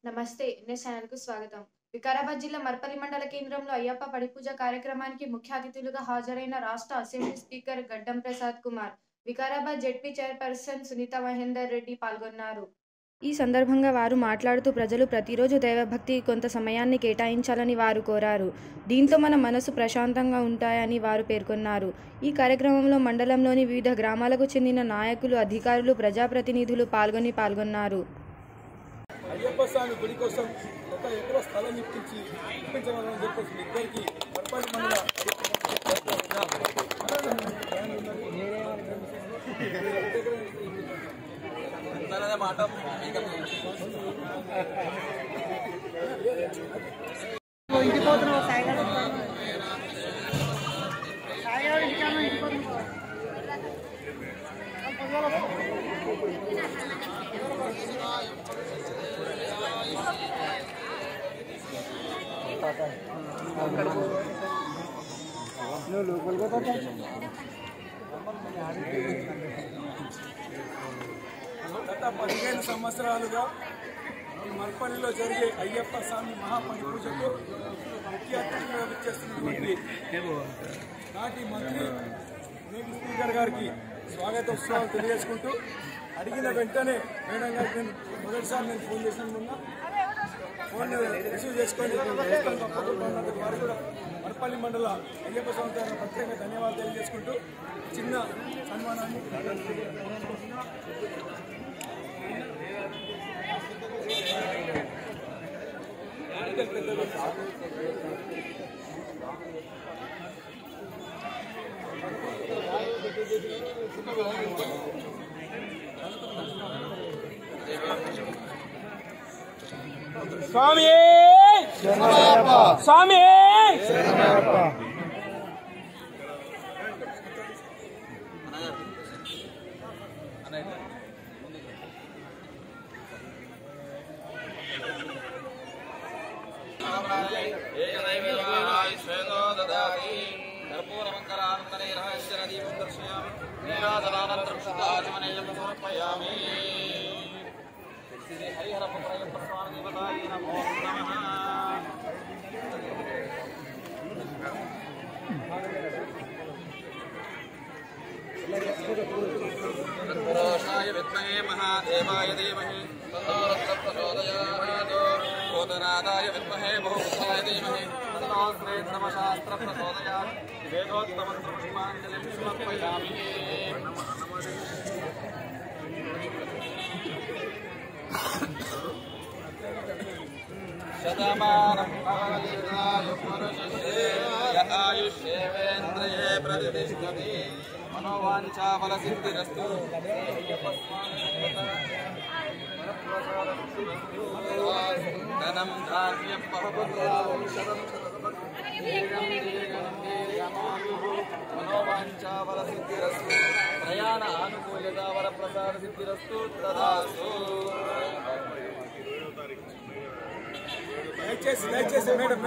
నమస్తే ఎన్ఎస్ ఛానల్కు స్వాగతం. వికారాబాద్ జిల్లా మర్పల్లి మండల కేంద్రంలో అయ్యప్ప పడిపూజ కార్యక్రమానికి ముఖ్య అతిథులుగా హాజరైన రాష్ట్ర అసెంబ్లీ స్పీకర్ గడ్డం ప్రసాద్ కుమార్, వికారాబాద్ జెడ్పీ చైర్పర్సన్ సునీత మహేందర్ రెడ్డి పాల్గొన్నారు. ఈ సందర్భంగా వారు మాట్లాడుతూ ప్రజలు ప్రతిరోజు దైవభక్తి కొంత సమయాన్ని కేటాయించాలని వారు కోరారు. దీంతో మన మనసు ప్రశాంతంగా ఉంటాయని వారు పేర్కొన్నారు. ఈ కార్యక్రమంలో మండలంలోని వివిధ గ్రామాలకు చెందిన నాయకులు, అధికారులు, ప్రజాప్రతినిధులు పాల్గొన్నారు. అయ్యప్ప స్వామి గుడి కోసం ఒక ఎకరా స్థలం ఇప్పించవాలని చెప్పేసి ఇద్దరికి మర్పల్లి మండల గత 15 సంవత్సరాలుగా ఈ మర్పల్లిలో జరిగే అయ్యప్ప స్వామి మహాపడి పూజకు ముఖ్య అతిథిగా విచ్చేస్తున్నటువంటి నాటి మంత్రి నేటి స్పీకర్ గారికి స్వాగతోత్సవాలు తెలియజేసుకుంటూ అడిగిన వెంటనే మేడం గారికి మొదటిసారి నేను ఫోన్ చేసినందుకు ఫోన్ రిసీవ్ చేసుకొని వారు కూడా మర్పల్లి మండల అయ్యప్ప స్వామి గారికి ప్రత్యేక ధన్యవాదాలు తెలియజేసుకుంటూ చిన్న సన్మానాన్ని స్వామి స్వామి పురుషాయ విద్మహే మహాదేవాయ ధీమహి తన్నో రుద్రః ప్రచోదయాత్ భూతనాథాయ విద్మహే బహుపుత్రాయ ధీమహి తన్నో శ్రీధర్మశాస్త్రః ప్రచోదయాత్ వేదోత్తమం పుష్పాంజలిం సమర్పయామి. శతమానం భవతి ఆయుష్యేవేంద్రియే ప్రతిష్టతి మనోవాంఛాఫల సిద్ధిరస్తు. ధనం ధాన్యం బహుపుత్రం మనోవాంఛాఫల సిద్ధిరస్తు. ప్రయాణ ఆనుకూల్యత వరప్రసాద సిద్ధిరస్తు. తదాస్తు. దయచేసి మేడం